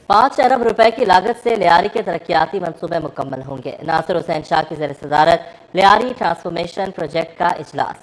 5 ارب روپے کی لاگت سے لیاری کے ترقیاتی منصوبے مکمل ہوں گے۔ ناصر حسین شاہ کی زیر صدارت لیاری ٹرانسفارمیشن پروجیکٹ کا اجلاس۔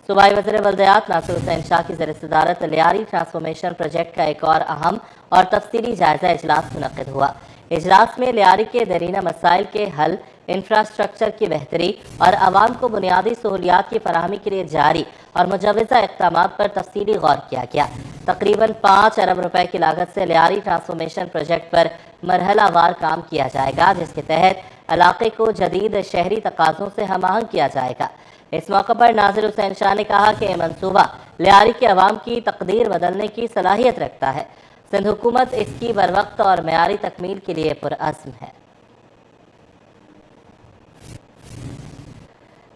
صوبائی وزیر بلدیات ناصر حسین شاہ کی زیر صدارت لیاری ٹرانسفارمیشن پروجیکٹ کا ایک اور اہم اور تفصیلی جائزہ اجلاس منعقد ہوا۔ اجلاس میں لیاری کے دیرینہ مسائل کے حل، انفراسٹرکچر کی بہتری اور عوام کو بنیادی سہولیات کی فراہمی کے لیے جاری اور مجوزہ اقدامات پر تفصیلی غور کیا گیا۔ تقریباً 5 ارب روپے کی لاگت سے لیاری ٹرانسفارمیشن پروجیکٹ پر مرحلہ وار کام کیا جائے گا، جس کے تحت علاقے کو جدید شہری تقاضوں سے ہم آہنگ کیا جائے گا۔ اس موقع پر ناصر حسین شاہ نے کہا کہ یہ منصوبہ لیاری کے عوام کی تقدیر بدلنے کی صلاحیت رکھتا ہے۔ سندھ حکومت اس کی بروقت اور معیاری تکمیل کے لیے پرعزم ہے۔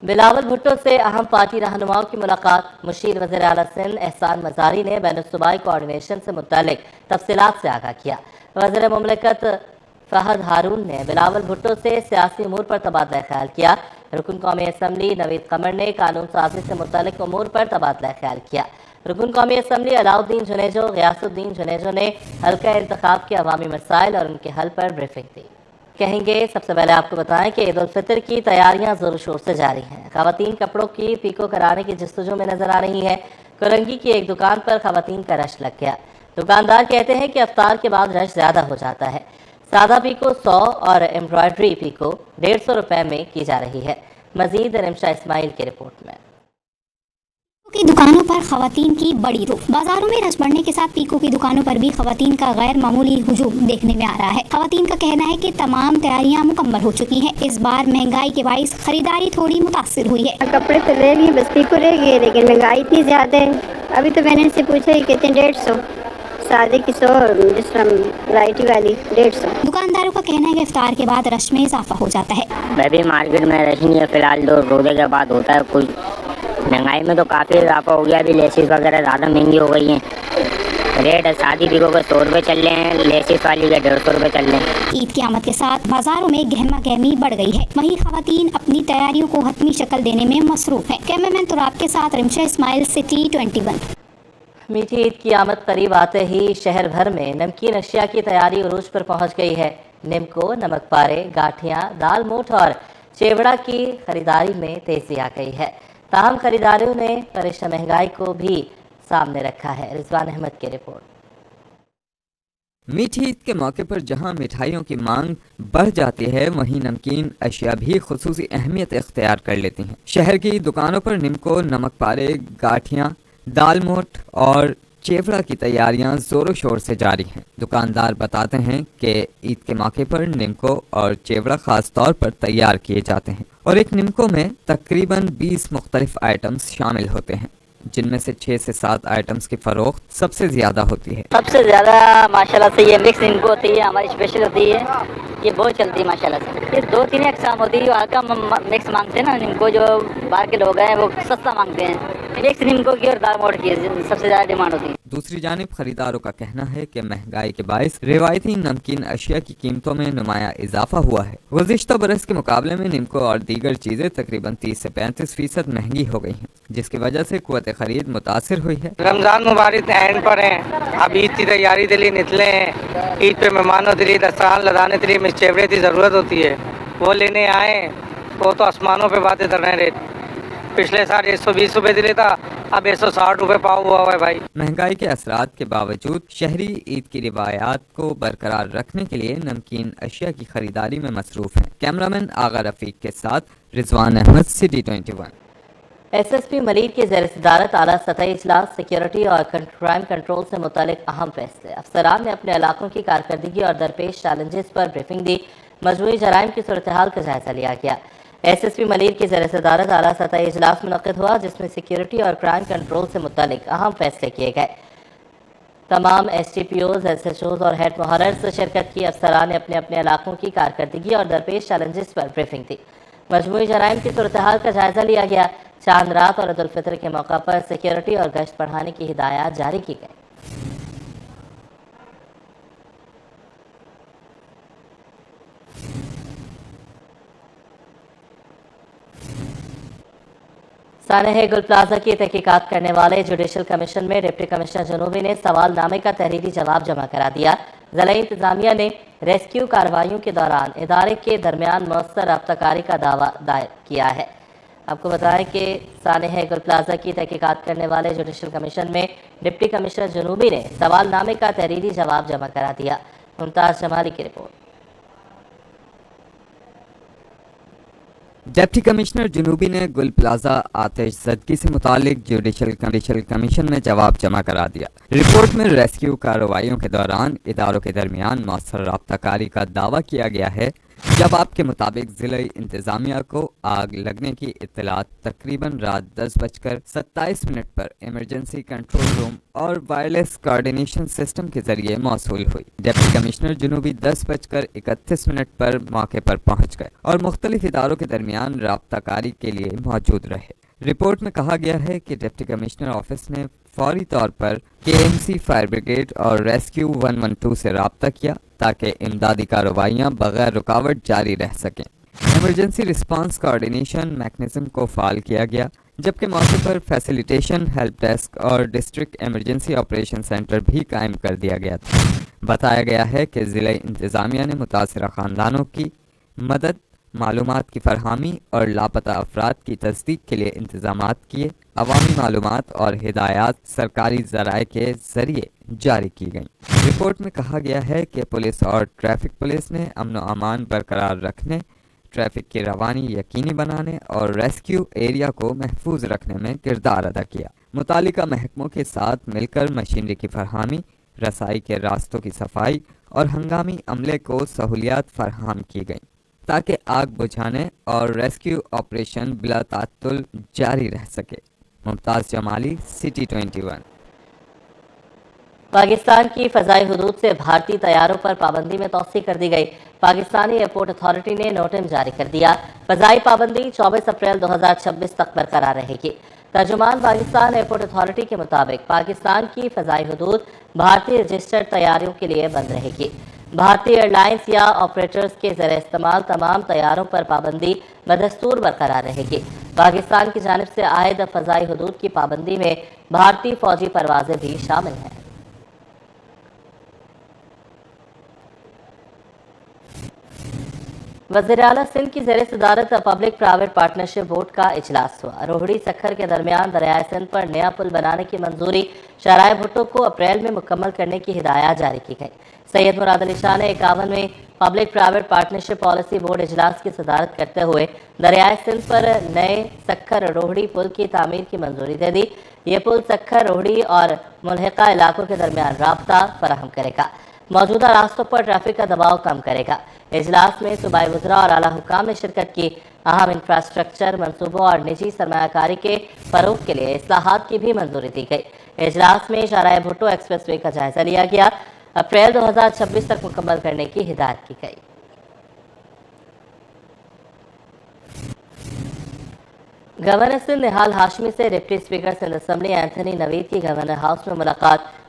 بلاول بھٹو سے اہم پارٹی رہنماؤں کی ملاقات۔ مشیر وزیر اعلیٰ سندھ احسان مزاری نے بین الصوبائی کوارڈینیشن سے متعلق تفصیلات سے آگاہ کیا۔ وزیر مملکت فہد ہارون نے بلاول بھٹو سے سیاسی امور پر تبادلہ خیال کیا۔ رکن قومی اسمبلی نوید قمر نے قانون سازی سے متعلق امور پر تبادلہ خیال کیا۔ رکن قومی اسمبلی علاؤالدین جنیجو، غیاث الدین جنیجو نے حلقہ انتخاب کے عوامی مسائل اور ان کے حل پر بریفنگ دی۔ کہیں گے سب سے پہلے آپ کو بتائیں کہ عید الفطر کی تیاریاں زور و شور سے جاری ہیں۔ خواتین کپڑوں کی پیکو کرانے کی جستجو میں نظر آ رہی ہے۔ کرنگی کی ایک دکان پر خواتین کا رش لگ گیا۔ دکاندار کہتے ہیں کہ افطار کے بعد رش زیادہ ہو جاتا ہے۔ سادہ پیکو 100 اور ایمبرائڈری پیکو 150 روپے میں کی جا رہی ہے۔ مزید رمشا اسماعیل کی رپورٹ میں۔ کی دکانوں پر خواتین کی بڑی رو۔ بازاروں میں رش بڑھنے کے ساتھ پیکو کی دکانوں پر بھی خواتین کا غیر معمولی ہجوم دیکھنے میں آ رہا ہے۔ خواتین کا کہنا ہے کہ تمام تیاریاں مکمل ہو چکی ہیں۔ اس بار مہنگائی کے باعث خریداری تھوڑی متاثر ہوئی ہے۔ کپڑے تو لے لیے، بس پیکو رہ گئے، لیکن مہنگائی اتنی زیادہ ہے۔ ابھی تو میں نے ان سے پوچھا ہی کہتے ہیں 150، سادے کی 100، جس طرح ورائٹی والی 150۔ دکانداروں کا کہنا ہے کہ افطار کے بعد رش میں اضافہ ہو جاتا ہے۔ میں بھی مارکیٹ میں رش نہیں ہے فی الحال، تو روزے کے بعد ہوتا ہے کچھ۔ مہنگائی میں تو کافی اضافہ ہو گیا، ابھی لیسز وغیرہ زیادہ مہنگی ہو گئی ہیں۔ ریٹ شادی پیکو کے 100 روپے چل رہے ہیں، لیسز والی کے 150 روپے چل رہے ہیں۔ عید کی آمد کے ساتھ بازاروں میں گہما گہمی بڑھ گئی ہے۔ وہیں خواتین اپنی تیاریوں کو حتمی شکل دینے میں مصروف ہیں۔ کیمرمین تراب کے ساتھ رمشا اسماعیل، سٹی 21۔ میٹھی عید کی آمد قریب آتے ہی شہر بھر میں نمکین اشیاء کی تیاری عروج پر پہنچ گئی ہے۔ نمکو، نمک پارے، گاٹھیاں، دال موٹ اور چیوڑا کی خریداری میں تیزی آ گئی ہے۔ تاہم خریداروں نے فرشتہ مہنگائی کو بھی سامنے رکھا ہے۔ رضوان احمد کی رپورٹ۔ میٹھی عید کے موقع پر جہاں مٹھائیوں کی مانگ بڑھ جاتی ہے، وہیں نمکین اشیاء بھی خصوصی اہمیت اختیار کر لیتی ہیں۔ شہر کی دکانوں پر نمکو، نمک پارے، گاٹھیاں، دال موٹ اور چیوڑا کی تیاریاں زور و شور سے جاری ہیں۔ دکاندار بتاتے ہیں کہ عید کے موقع پر نمکو اور چیوڑا خاص طور پر تیار کیے جاتے ہیں، اور ایک نمکو میں تقریباً 20 مختلف آئٹمز شامل ہوتے ہیں، جن میں سے 6 سے 7 آئٹمز کی فروخت سب سے زیادہ ہوتی ہے۔ سب سے زیادہ ماشاءاللہ سے یہ مکس نمکو ہوتی ہے، ہماری اسپیشل ہوتی ہے، یہ بہت چلتی ہے ماشاءاللہ سے۔ یہ 2-3 اقسام ہوتی ہے، ہلکا مکس مانگتے ہیں نا نمکو، جو باہر کے لوگ ہیں وہ سستا مانگتے ہیں۔ مکس نمکو کی اور دال موٹ کی سب سے زیادہ ڈیمانڈ ہوتی ہے۔ دوسری جانب خریداروں کا کہنا ہے کہ مہنگائی کے باعث روایتی نمکین اشیاء کی قیمتوں میں نمایاں اضافہ ہوا ہے۔ گزشتہ برس کے مقابلے میں نمکو اور دیگر چیزیں تقریباً 30 سے 35% مہنگی ہو گئی ہیں، جس کی وجہ سے قوت خرید متاثر ہوئی ہے۔ رمضان مبارک اینڈ پر ہیں، اب عید کی تیاری کے لیے نکلے ہیں۔ عید پہ مہمانوں کے لیے دسترخوان لگانے کے لیے چیوڑے کی ضرورت ہوتی ہے، وہ لینے آئے، وہ تو آسمانوں پہ باتیں کر رہے ہیں۔ ریٹ پچھلے سال 120 روپے دے تھا، اب 160 روپے پاؤ ہوا ہے بھائی۔ مہنگائی کے اثرات کے باوجود شہری عید کی روایات کو برقرار رکھنے کے لیے نمکین اشیاء کی خریداری میں مصروف ہیں۔ کیمرامین آغا رفیق کے ساتھ Rizwan Ahmed, city 21۔ S S P Malir کی زیر صدارت اعلیٰ سطحی اجلاس، سیکیورٹی اور کرائم کنٹرول سے متعلق اہم فیصلے۔ افسران نے اپنے علاقوں کی کارکردگی اور درپیش چیلنجز پر بریفنگ دی۔ مجموعی جرائم کی صورتحال کا جائزہ لیا گیا۔ ایس ایس پی ملیر کی زیر صدارت اعلیٰ سطحی اجلاس منعقد ہوا، جس میں سیکیورٹی اور کرائم کنٹرول سے متعلق اہم فیصلے کیے گئے۔ تمام S T P Os, S H Os اور ہیڈ محررز شرکت کی۔ افسران نے اپنے اپنے علاقوں کی کارکردگی اور درپیش چیلنجز پر بریفنگ دی۔ مجموعی جرائم کی صورتحال کا جائزہ لیا گیا۔ چاند رات اور عید الفطر کے موقع پر سیکیورٹی اور گشت بڑھانے کی ہدایات جاری کی گئی۔ سانحہ گل پلازا کی تحقیقات کرنے والے جوڈیشل کمیشن میں ڈپٹی کمشنر جنوبی نے سوال نامے کا تحریری جواب جمع کرا دیا۔ ضلعی انتظامیہ نے ریسکیو کارروائیوں کے دوران ادارے کے درمیان مؤثر رابطہ کاری کا دعویٰ دائر کیا ہے۔ آپ کو بتائیں کہ سانحہ گل پلازہ کی تحقیقات کرنے والے جوڈیشل کمیشن میں ڈپٹی کمشنر جنوبی نے سوال نامے کا تحریری جواب جمع کرا دیا۔ ممتاز جمالی کی رپورٹ۔ ڈپٹی کمشنر جنوبی نے گل پلازہ آتش زدگی سے متعلق جوڈیشل کمیشن میں جواب جمع کرا دیا۔ رپورٹ میں ریسکیو کارروائیوں کے دوران اداروں کے درمیان مؤثر رابطہ کاری کا دعویٰ کیا گیا ہے۔ جب آپ کے مطابق ضلعی انتظامیہ کو آگ لگنے کی اطلاعات تقریباً رات 10:27 پر ایمرجنسی کنٹرول روم اور وائرلیس کوارڈینیشن سسٹم کے ذریعے موصول ہوئی۔ ڈپٹی کمشنر جنوبی 10:31 پر موقع پر پہنچ گئے اور مختلف اداروں کے درمیان رابطہ کاری کے لیے موجود رہے۔ رپورٹ میں کہا گیا ہے کہ ڈپٹی کمشنر آفس نے فوری طور پر KMC فائر بریگیڈ اور ریسکیو 112 سے رابطہ کیا تاکہ امدادی کارروائیاں بغیر رکاوٹ جاری رہ سکیں۔ ایمرجنسی رسپانس کوارڈینیشن میکنزم کو فعال کیا گیا، جبکہ موقع پر فیسیلیٹیشن ہیلپ ڈیسک اور ڈسٹرکٹ ایمرجنسی آپریشن سینٹر بھی قائم کر دیا گیا تھا۔ بتایا گیا ہے کہ ضلعی انتظامیہ نے متاثرہ خاندانوں کی مدد، معلومات کی فراہمی اور لاپتہ افراد کی تصدیق کے لیے انتظامات کیے۔ عوامی معلومات اور ہدایات سرکاری ذرائع کے ذریعے جاری کی گئیں۔ رپورٹ میں کہا گیا ہے کہ پولیس اور ٹریفک پولیس نے امن و امان برقرار رکھنے، ٹریفک کی روانی یقینی بنانے اور ریسکیو ایریا کو محفوظ رکھنے میں کردار ادا کیا۔ متعلقہ محکموں کے ساتھ مل کر مشینری کی فراہمی، رسائی کے راستوں کی صفائی اور ہنگامی عملے کو سہولیات فراہم کی گئیں تاکہ آگ بجھانے اور ریسکیو آپریشن بلا تعطل جاری رہ سکے۔ ممتاز جمالی، سٹی 21۔ پاکستان کی فضائی حدود سے بھارتی طیاروں پر پابندی میں توسیع کر دی گئی۔ پاکستانی ایئرپورٹ اتھارٹی نے نوٹم جاری کر دیا۔ فضائی پابندی 24 اپریل 2026 تک برقرار رہے گی۔ ترجمان پاکستان ایئرپورٹ اتھارٹی کے مطابق پاکستان کی فضائی حدود بھارتی رجسٹرڈ طیاروں کے لیے بند رہے گی۔ بھارتی ایئر لائنز یا آپریٹرز کے زیر استعمال تمام طیاروں پر پابندی بدستور برقرار رہے گی۔ پاکستان کی جانب سے عائد فضائی حدود کی پابندی میں بھارتی فوجی پروازیں بھی شامل ہیں۔ وزیر اعلیٰ سندھ کی زیر صدارت پبلک پرائیویٹ پارٹنرشپ بورڈ کا اجلاس ہوا۔ روہڑی سکھر کے درمیان دریائے سندھ پر نیا پل بنانے کی منظوری شاہراہ بھٹو کو اپریل میں مکمل کرنے کی ہدایات جاری کی گئی۔ سید مراد علی شاہ نے 51ویں public private partnership policy board اجلاس کی صدارت کرتے ہوئے دریائے سندھ پر نئے سکھر روہڑی پل کی تعمیر کی منظوری دے دی۔ یہ پل سکھر، روہڑی اور ملحقہ علاقوں کے درمیان رابطہ فراہم کرے گا، موجودہ راستوں پر ٹریفک کا دباؤ کم کرے گا۔ اجلاس میں صوبائی وزراء اور اعلیٰ حکام نے شرکت کی۔ اہم انفراسٹرکچر منصوبوں اور نجی سرمایہ کاری کے فروغ کے لیے اصلاحات کی بھی منظوری دی گئی۔ اجلاس میں شاہراہ بھٹو ایکسپریس وے کا جائزہ لیا گیا۔ اپریل 2026 تک مکمل کرنے کی ہدایت کی گئی۔ گورنر سندھ نہال ہاشمی سے deputy speaker Sindh assembly Anthony Naveed کی گورنر ہاؤس میں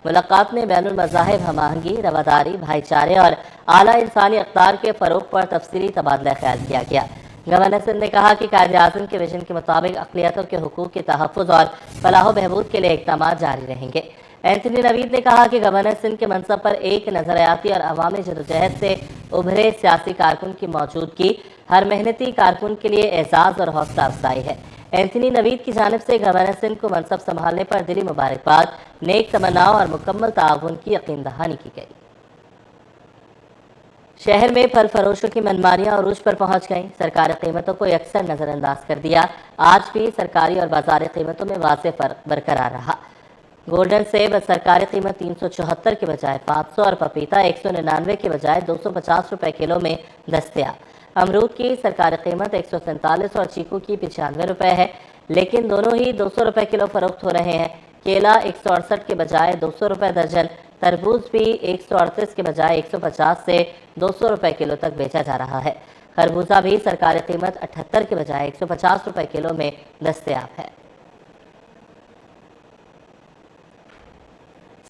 ملاقات میں بین المذاہب ہم آہنگی، رواداری، بھائی چارے اور اعلیٰ انسانی اقدار کے فروغ پر تفصیلی تبادلہ خیال کیا گیا۔ گورنر سندھ نے کہا کہ قائد اعظم کے ویژن کے مطابق اقلیتوں کے حقوق کے تحفظ اور فلاح و بہبود کے لیے اقدامات جاری رہیں گے۔ اینتھنی نوید نے کہا کہ گورنر سندھ کے منصب پر ایک نظریاتی اور عوامی جدوجہد سے ابھرے سیاسی کارکن کی موجودگی ہر محنتی کارکن کے لیے اعزاز اور حوصلہ افزائی ہے۔ اینتھنی نوید کی جانب سے گورنر سندھ کو منصب سنبھالنے پر دلی مبارکباد، نیک تمناؤں اور مکمل تعاون کی یقین دہانی کی گئی۔ شہر میں پھل فروشوں کی منمانیاں عروج پر پہنچ گئیں۔ سرکاری قیمتوں کو یکسر نظر انداز کر دیا۔ آج بھی سرکاری اور بازاری قیمتوں میں واضح فرق برقرار رہا۔ گولڈن سیب سرکاری قیمت 374 کے بجائے 500 اور پپیتا 199 کے بجائے 250 روپے کلو میں دستیاب۔ امرود کی سرکاری قیمت 147 اور چیکو کی 95 روپے ہے، لیکن دونوں ہی 200 روپے کلو فروخت ہو رہے ہیں۔ کیلا 168 کے بجائے 200 روپے درجن، تربوز بھی 138 کے بجائے 150 سے 200 روپے کلو تک بیچا جا رہا ہے۔ خربوزہ بھی سرکاری قیمت 78 کے بجائے 150 روپے کلو میں دستیاب ہے۔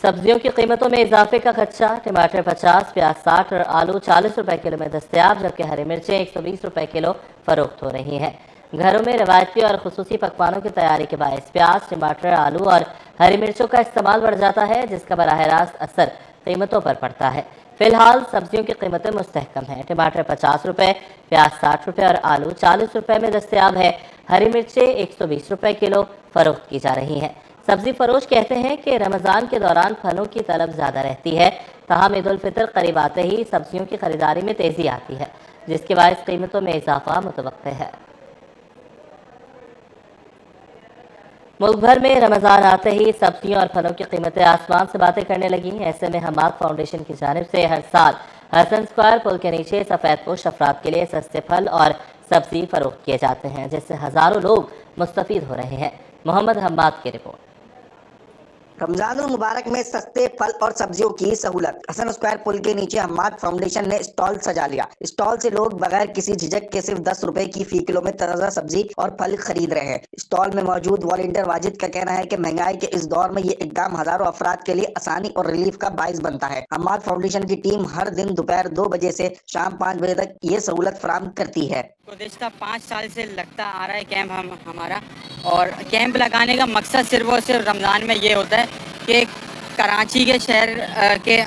سبزیوں کی قیمتوں میں اضافے کا خدشہ، ٹماٹر 50، پیاز 60 اور آلو 40 روپے کلو میں دستیاب، جبکہ ہری مرچیں 120 روپے کلو فروخت ہو رہی ہیں۔ گھروں میں روایتی اور خصوصی پکوانوں کی تیاری کے باعث پیاز، ٹماٹر، آلو اور ہری مرچوں کا استعمال بڑھ جاتا ہے، جس کا براہ راست اثر قیمتوں پر پڑتا ہے۔ فی الحال سبزیوں کی قیمتیں مستحکم ہیں۔ ٹماٹر 50 روپے، پیاز 60 روپے اور آلو 40 روپے میں دستیاب ہے۔ ہری مرچیں 120 روپے کلو فروخت کی جا رہی ہیں۔ سبزی فروش کہتے ہیں کہ رمضان کے دوران پھلوں کی طلب زیادہ رہتی ہے، تاہم عید الفطر قریب آتے ہی سبزیوں کی خریداری میں تیزی آتی ہے، جس کے باعث قیمتوں میں اضافہ متوقع ہے۔ ملک بھر میں رمضان آتے ہی سبزیوں اور پھلوں کی قیمتیں آسمان سے باتیں کرنے لگیں۔ ایسے میں حماد فاؤنڈیشن کی جانب سے ہر سال حسن اسکوائر پل کے نیچے سفید پوش افراد کے لیے سستے پھل اور سبزی فروخت کیے جاتے ہیں، جس سے ہزاروں لوگ مستفید ہو رہے ہیں۔ محمد حماد کی رپورٹ۔ رمضان المبارک میں سستے پھل اور سبزیوں کی سہولت۔ حسن اسکوائر پل کے نیچے حماد فاؤنڈیشن نے اسٹال سجا لیا۔ اسٹال سے لوگ بغیر کسی جھجک کے صرف 10 روپے کی فی کلو میں تازہ سبزی اور پھل خرید رہے ہیں۔ اسٹال میں موجود والنٹیئر واجد کا کہنا ہے کہ مہنگائی کے اس دور میں یہ اقدام ہزاروں افراد کے لیے آسانی اور ریلیف کا باعث بنتا ہے۔ حماد فاؤنڈیشن کی ٹیم ہر دن دوپہر 2 بجے سے شام 5 بجے تک یہ سہولت فراہم کرتی ہے۔ گزشتہ 5 سال سے لگتا آ رہا ہے کیمپ ہمارا، اور کیمپ لگانے کا مقصد صرف اور صرف رمضان میں یہ ہوتا ہے کہ کراچی کے شہر کے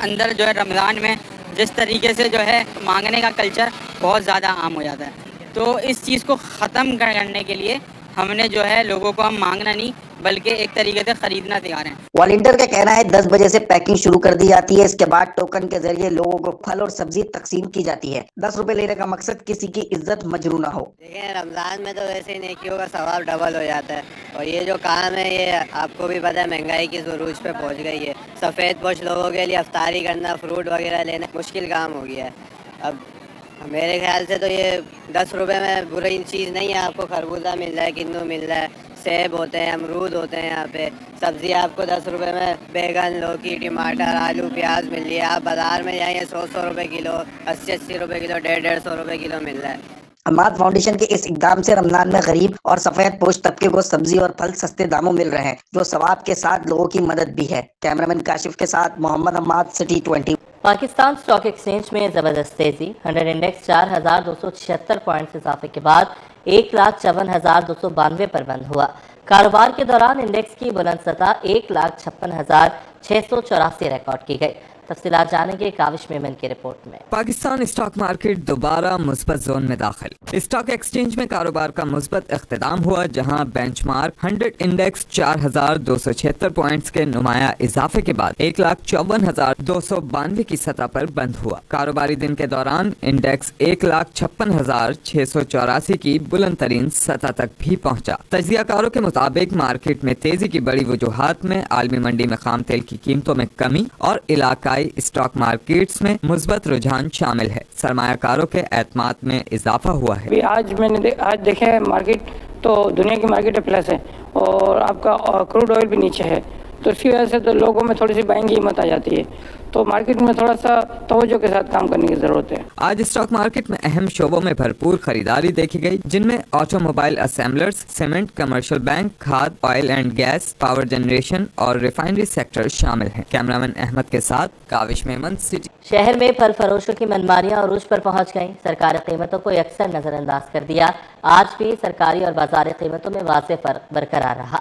اندر جو ہے رمضان میں جس طریقے سے جو ہے مانگنے کا کلچر بہت زیادہ عام ہو جاتا ہے، تو اس چیز کو ختم کرنے کے لیے ہم نے جو ہے لوگوں کو ہم مانگنا نہیں بلکہ ایک طریقے سے خریدنا سکھا رہے ہیں۔ والنٹیئر کا کہنا ہے 10 بجے سے پیکنگ شروع کر دی جاتی ہے، اس کے بعد ٹوکن کے ذریعے لوگوں کو پھل اور سبزی تقسیم کی جاتی ہے۔ 10 روپے لینے کا مقصد کسی کی عزت مجروح نہ ہو۔ دیکھیں رمضان میں تو ویسے ہی نیکیوں کا ثواب ڈبل ہو جاتا ہے، اور یہ جو کام ہے یہ آپ کو بھی پتہ ہے مہنگائی کی عروج پہ پہنچ گئی ہے۔ سفید پوش لوگوں کے لیے افطاری کرنا، فروٹ وغیرہ لینا مشکل کام ہو گیا ہے۔ اب میرے خیال سے تو یہ 10 روپے میں بری چیز نہیں ہے۔ آپ کو خربوزہ مل رہا ہے، کنو مل رہا ہے، سیب ہوتے ہیں، امرود ہوتے ہیں، یہاں پہ سبزی آپ کو 10 روپے میں بیگن، لوکی، ٹماٹر، آلو، پیاز مل رہی ہے۔ آپ بازار میں جائیں 100 روپے کلو، 80 روپے کلو، 150 روپے کلو مل رہا ہے۔ حماد فاؤنڈیشن کے اس اقدام سے رمضان میں غریب اور سفید پوش طبقے کو سبزی اور پھل سستے داموں مل رہے ہیں، جو ثواب کے ساتھ لوگوں کی مدد بھی ہے۔ کیمرامین کاشف کے ساتھ Muhammad Hammad, city 20۔ Pakistan stock exchange میں زبردست تیزی۔ 100 انڈیکس 4276 پوائنٹس اضافے کے بعد 1,54,292 پر بند ہوا۔ کاروبار کے دوران انڈیکس کی بلند سطح 1,56,684 ریکارڈ کی گئی۔ تفصیلات جانیں گے کاوش میمن کی رپورٹ میں۔ پاکستان اسٹاک مارکیٹ دوبارہ مثبت زون میں داخل۔ اسٹاک ایکسچینج میں کاروبار کا مثبت اختتام ہوا، جہاں بینچ مارک 100 انڈیکس 4,276 پوائنٹس کے نمایاں اضافے کے بعد 1,54,292 کی سطح پر بند ہوا۔ کاروباری دن کے دوران انڈیکس 1,56,684 کی بلند ترین سطح تک بھی پہنچا۔ تجزیہ کاروں کے مطابق مارکیٹ میں تیزی کی بڑی وجوہات میں عالمی منڈی میں خام تیل کی قیمتوں میں کمی اور علاقائی اسٹاک مارکیٹس میں مثبت رجحان شامل ہے۔ سرمایہ کاروں کے اعتماد میں اضافہ ہوا ہے۔ آج دیکھیں مارکیٹ تو دنیا کی مارکیٹ پلس ہے، اور آپ کا کروڈ آئل بھی نیچے ہے، تو اس کی وجہ سے تو لوگوں میں تھوڑی سی بائنگ کی ہمت آ جاتی ہے، تو مارکیٹ میں تھوڑا سا توجہ کے ساتھ کام کرنے کی ضرورت ہے۔ آج اسٹاک مارکیٹ میں اہم شعبوں میں بھرپور خریداری دیکھی گئی، جن میں automobile assemblers, cement, commercial bank, کھاد، oil and gas, power generation اور ریفائنری سیکٹر شامل ہیں۔ کیمرامین احمد کے ساتھ کاوش میمن، سٹی۔ شہر میں پھل فروشوں کی منمانیاں عروج پر پہنچ گئیں۔ سرکاری قیمتوں کو یکسر نظر انداز کر دیا۔ آج بھی سرکاری اور بازاری قیمتوں میں واضح فرق برقرار رہا۔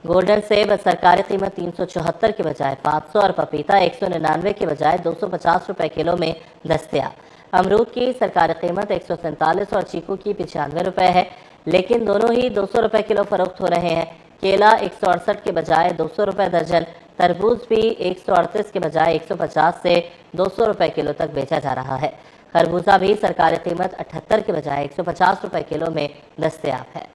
گولڈن سیب سرکاری قیمت 374 کے بجائے 500 اور پپیتا 199 کے بجائے 250 روپے کلو میں دستیاب۔ امرود کی سرکاری قیمت 147 اور چیکو کی 95 روپے ہے، لیکن دونوں ہی 200 روپے کلو فروخت ہو رہے ہیں۔ کیلا 168 کے بجائے 200 روپے درجن، تربوز بھی 138 کے بجائے 150 سے 200 روپے کلو تک بیچا جا رہا ہے۔ خربوزہ بھی سرکاری قیمت 78 کے بجائے 150 روپے کلو میں دستیاب ہے۔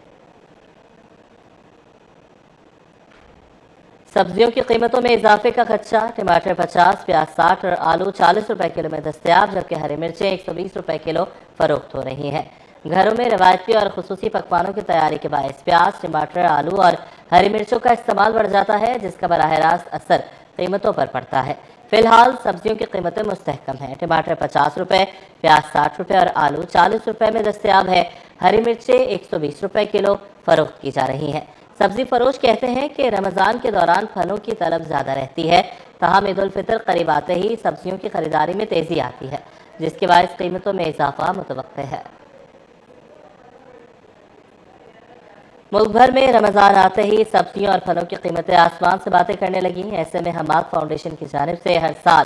سبزیوں کی قیمتوں میں اضافے کا خدشہ۔ ٹماٹر 50، پیاز 60 اور آلو 40 روپے کلو میں دستیاب، جبکہ ہری مرچیں 120 روپے کلو فروخت ہو رہی ہیں۔ گھروں میں روایتی اور خصوصی پکوانوں کی تیاری کے باعث پیاز، ٹماٹر، آلو اور ہری مرچوں کا استعمال بڑھ جاتا ہے، جس کا براہ راست اثر قیمتوں پر پڑتا ہے۔ فی الحال سبزیوں کی قیمتیں مستحکم ہیں۔ ٹماٹر 50 روپے، پیاز 60 روپے اور آلو 40 روپے میں دستیاب ہے۔ ہری مرچیں 120 روپے کلو فروخت کی جا رہی ہیں۔ سبزی فروش کہتے ہیں کہ رمضان کے دوران پھلوں کی طلب زیادہ رہتی ہے، تاہم عید الفطر قریب آتے ہی سبزیوں کی خریداری میں تیزی آتی ہے، جس کے باعث قیمتوں میں اضافہ متوقع ہے۔ ملک بھر میں رمضان آتے ہی سبزیوں اور پھلوں کی قیمتیں آسمان سے باتیں کرنے لگیں۔ ایسے میں حماد فاؤنڈیشن کی جانب سے ہر سال